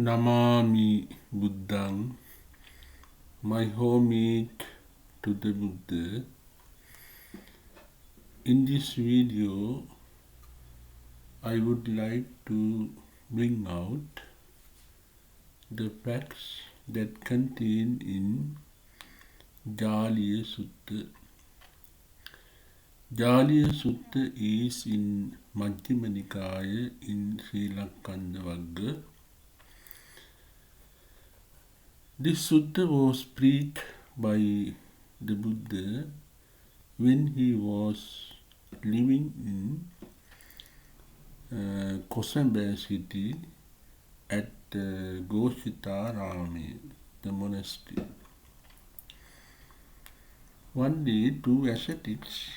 Namami Buddhang, my homage to the Buddha. In this video, I would like to bring out the facts that contain in Jaliyasutta. Jaliyasutta is in deeghanikaya in seelakkhanda vagga. This sutta was preached by the Buddha when he was living in Kosamba city at Goshitarame, the monastery. One day, two ascetics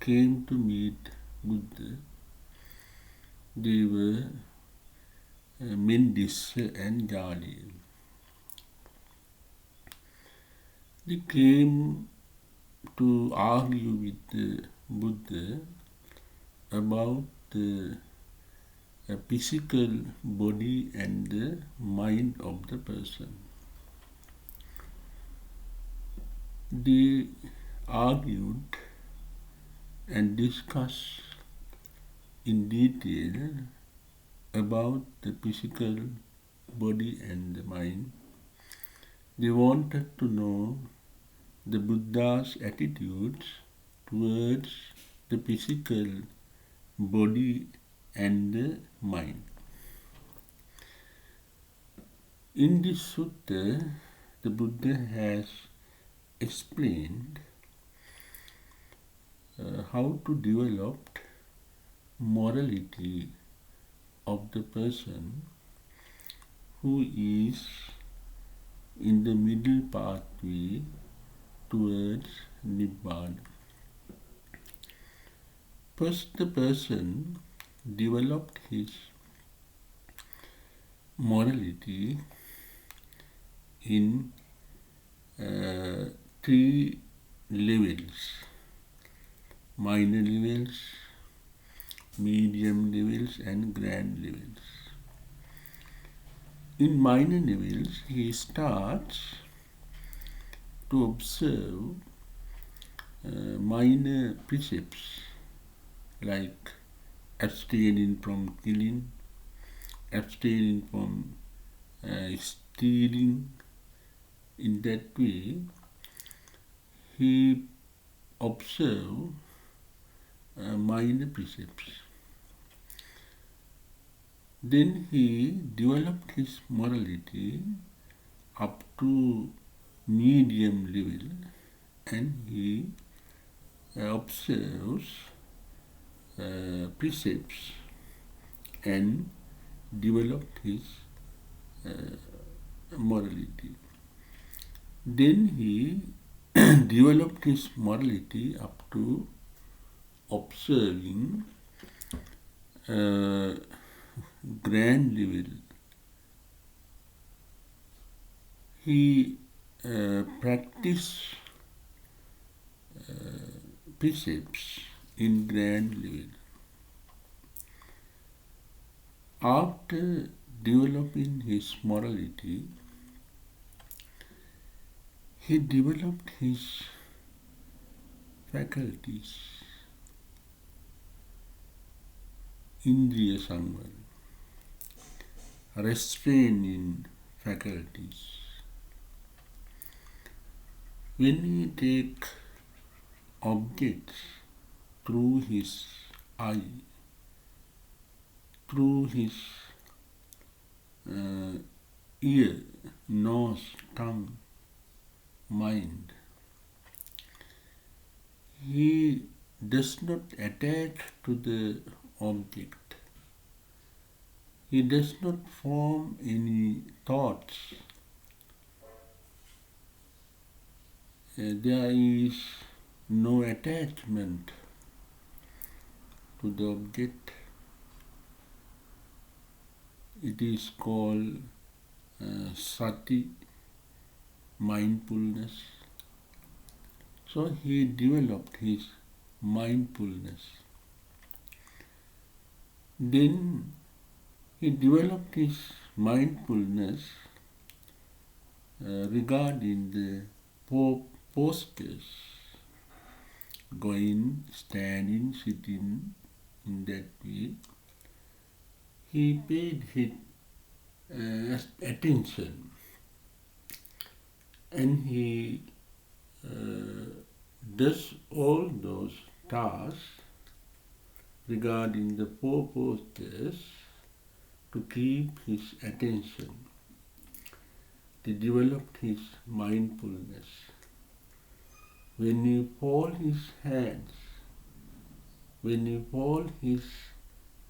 came to meet Buddha. They were Mendissa and Jali. They came to argue with the Buddha about the physical body and the mind of the person. They argued and discussed in detail about the physical body and the mind. They wanted to know the Buddha's attitudes towards the physical body and the mind. In this sutta, the Buddha has explained how to develop morality of the person who is in the middle pathway towards Nibbana. First, the person developed his morality in three levels: minor levels, medium levels, and grand levels. In minor levels, he starts to observe minor precepts like abstaining from killing, abstaining from stealing. In that way, he observes minor precepts. Then he developed his morality up to medium level, and he observes precepts and developed his morality. Then he developed his morality up to observing grand level. He practiced precepts in grand level. After developing his morality, he developed his faculties, indriya samvara, restraining faculties. When he takes objects through his eye, through his ear, nose, tongue, mind, he does not attach to the object. He does not form any thoughts. There is no attachment to the object. It is called sati, mindfulness. So he developed his mindfulness. Then he developed his mindfulness regarding the postures, going, standing, sitting, in that way. He paid his attention, and he does all those tasks regarding the four postures to keep his attention, to develop his mindfulness. When you fold his hands, when you fold his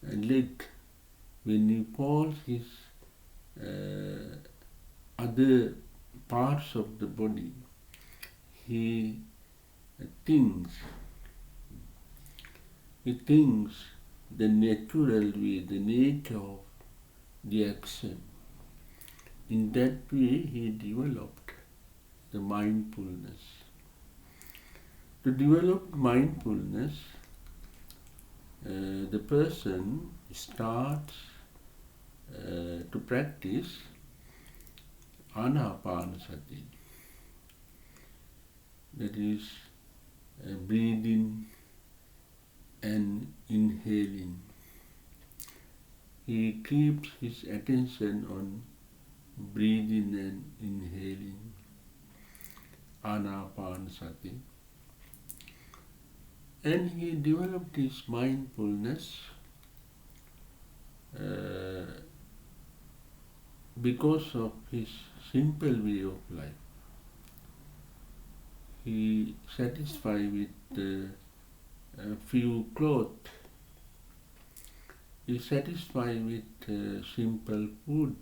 leg, when you fold his other parts of the body, he thinks the natural way, the nature of the action. In that way, he developed the mindfulness. To develop mindfulness, the person starts to practice anapanasati. That is breathing and inhaling. He keeps his attention on breathing and inhaling, anapanasati. And he developed his mindfulness because of his simple way of life. He satisfied with a few clothes. He satisfied with simple food.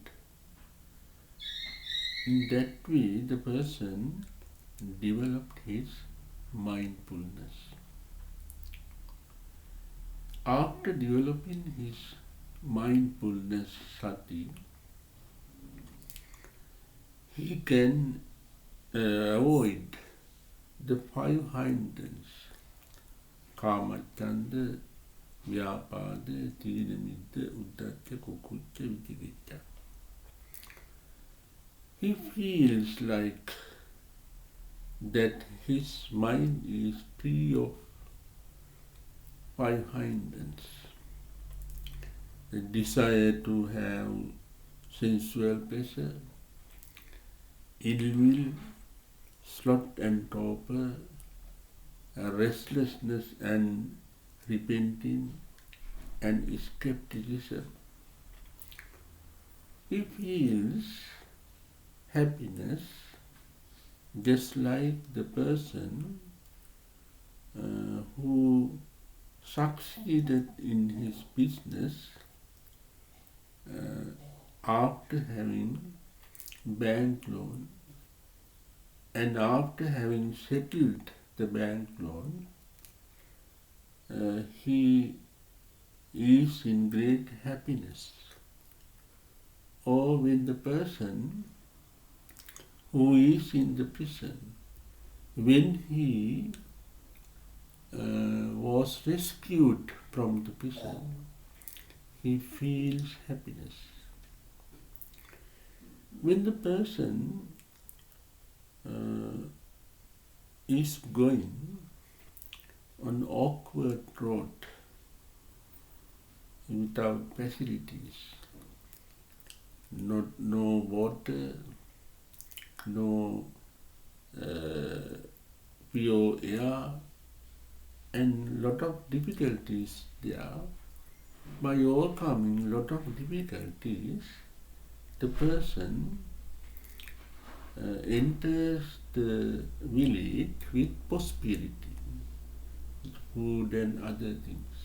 In that way, the person developed his mindfulness. After developing his mindfulness sati, he can avoid the five hindrances, kamacchanda, vyapada, teenamidda, uddhacca, kukucca, vicikicca. He feels like that his mind is free of five hindrances. The desire to have sensual pleasure, ill will, sloth and torpor, restlessness and repenting, and skepticism. He feels happiness just like the person who succeeded in his business after having bank loan, and after having settled the bank loan, he is in great happiness. Or when the person who is in the prison, when he was rescued from the prison, he feels happiness. When the person is going on awkward road without facilities, no water, no pure air, and lot of difficulties there. By overcoming lot of difficulties, the person enters the village with prosperity, food and other things.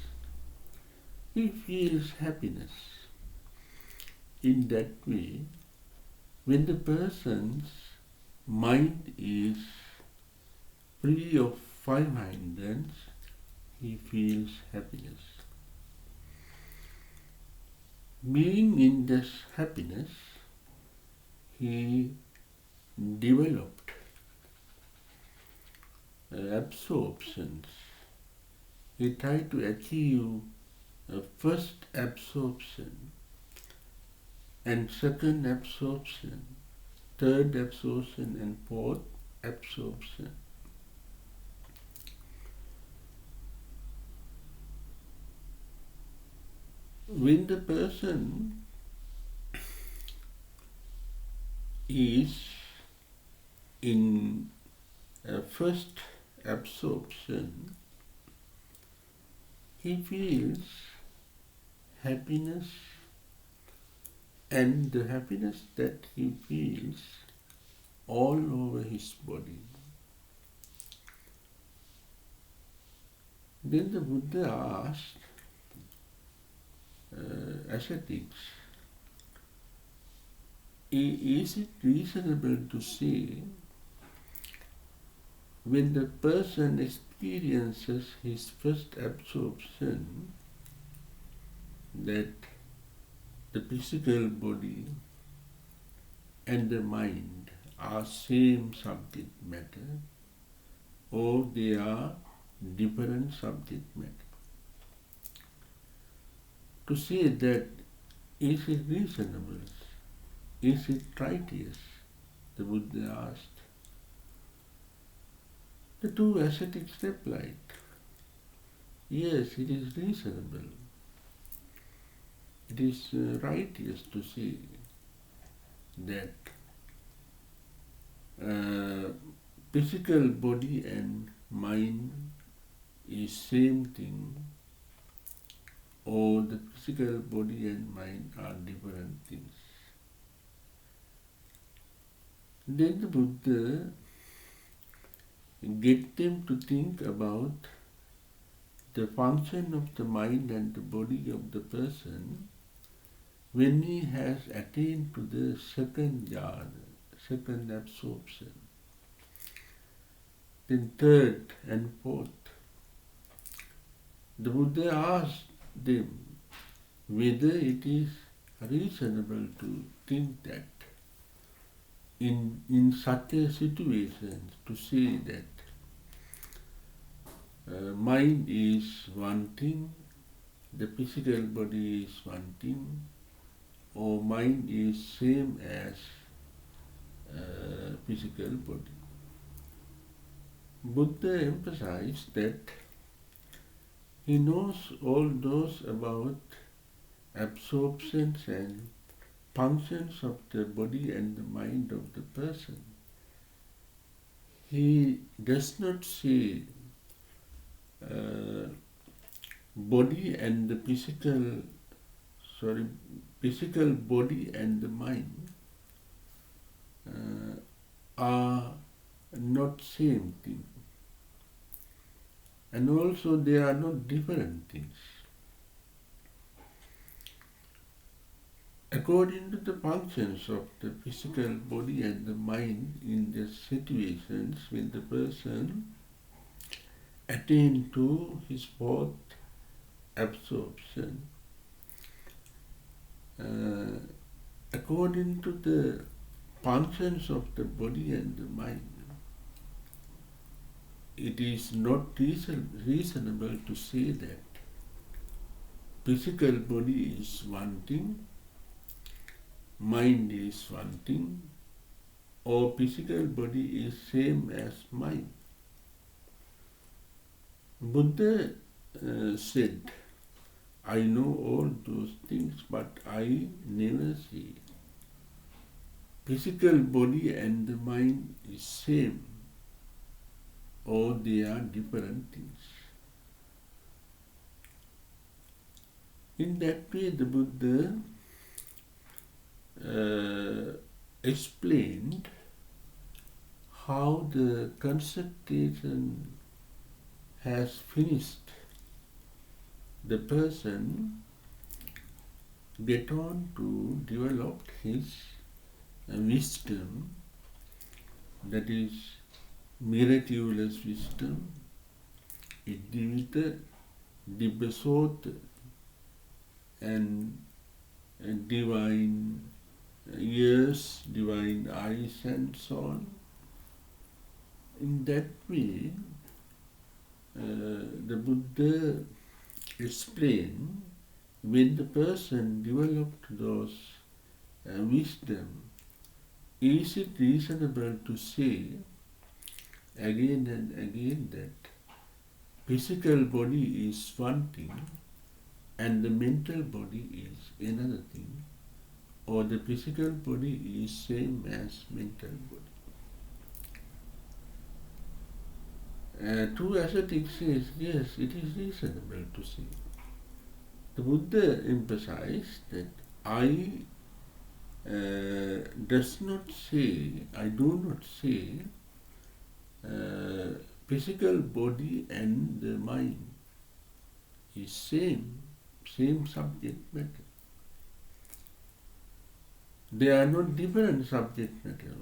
He feels happiness. In that way, when the person's mind is free of five hindrances, he feels happiness. Being in this happiness, he developed absorptions. He tried to achieve a first absorption, and second absorption, third absorption and fourth absorption. When the person is in first absorption, he feels happiness, and the happiness that he feels all over his body. Then the Buddha asked ascetics, is it reasonable to say when the person experiences his first absorption that the physical body and the mind are same subject matter, or they are different subject matter? To say that, is it reasonable? Is it righteous? The Buddha asked. The two ascetics replied, yes, it is reasonable. It is righteous to say that physical body and mind is same thing, or the physical body and mind are different things. Then the Buddha get them to think about the function of the mind and the body of the person when he has attained to the second jhana, second absorption, then third and fourth. The Buddha asked them whether it is reasonable to think that in such a situation to say that mind is one thing, the physical body is one thing, or mind is same as physical body. Buddha emphasized that he knows all those about absorptions and functions of the body and the mind of the person. He does not say body and the physical body and the mind are not same thing, and also they are not different things. According to the functions of the physical body and the mind in the situations when the person attains to his fourth absorption, according to the functions of the body and the mind, it is not reasonable to say that physical body is one thing, mind is one thing, or physical body is same as mind. Buddha said, I know all those things, but I never say physical body and the mind is same, or they are different things. In that way, the Buddha explained how the consultation has finished. The person get on to develop his wisdom, that is miraculous wisdom, Iddhivita, Dibbasota, and divine ears, divine eyes, and so on. In that way, the Buddha explained when the person developed those wisdom, is it reasonable to say again and again that physical body is one thing and the mental body is another thing, or the physical body is same as mental body? True ascetic says, yes, it is reasonable to say. The Buddha emphasized that I do not say physical body and the mind is same subject matter. They are not different subject matters.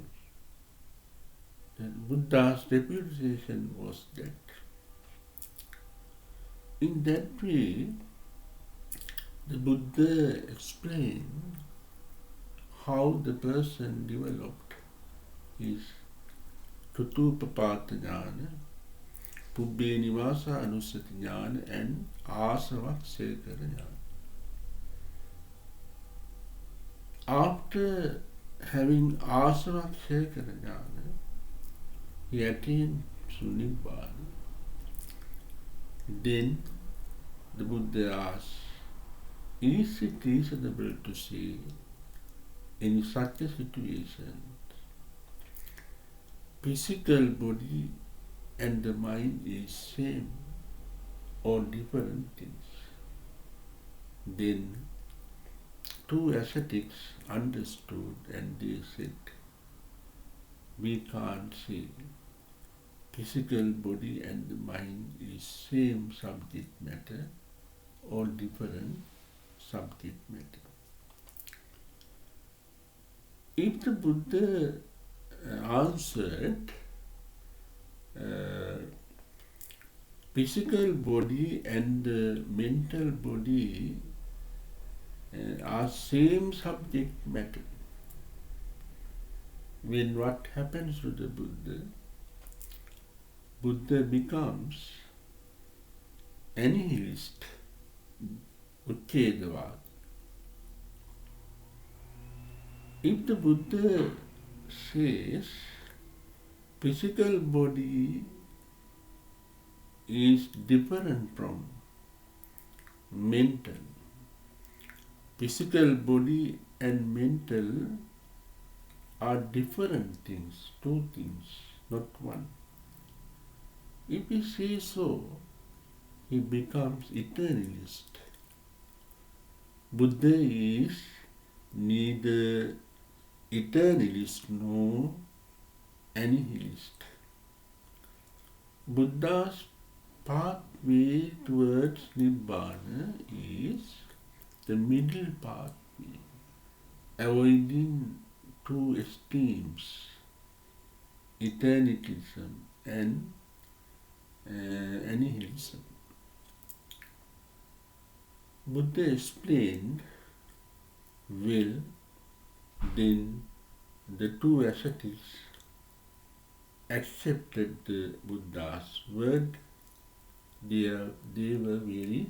And Buddha's reputation was that. In that way, the Buddha explained how the person developed his Tutupapata jnana, Pubbye Nivasa Anusati jnana, and Asavaksekara jnana. After having Asavaksekara jnana, he attained to Nibbana. Then the Buddha asked, is it reasonable to say in such a situation physical body and the mind is same or different things? Then two ascetics understood and they said, we can't say physical body and the mind is same subject matter or different subject matter. If the Buddha answered, physical body and the mental body are same subject matter, when what happens to the Buddha? Buddha becomes annihilist, Uchchedavad. If the Buddha says physical body is different from mental, physical body and mental are different things, two things, not one. If he says so, he becomes eternalist. Buddha is neither eternalist nor annihilist. Buddha's pathway towards Nibbana is the middle pathway, avoiding two extremes, eternalism and annihilism. Buddha explained, well, then the two ascetics accepted the Buddha's word. They were very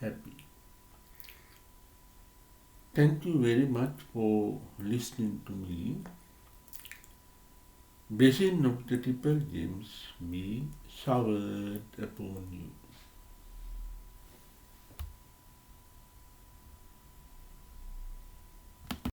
happy. Thank you very much for listening to me. Blessing of the triple gems be showered upon you.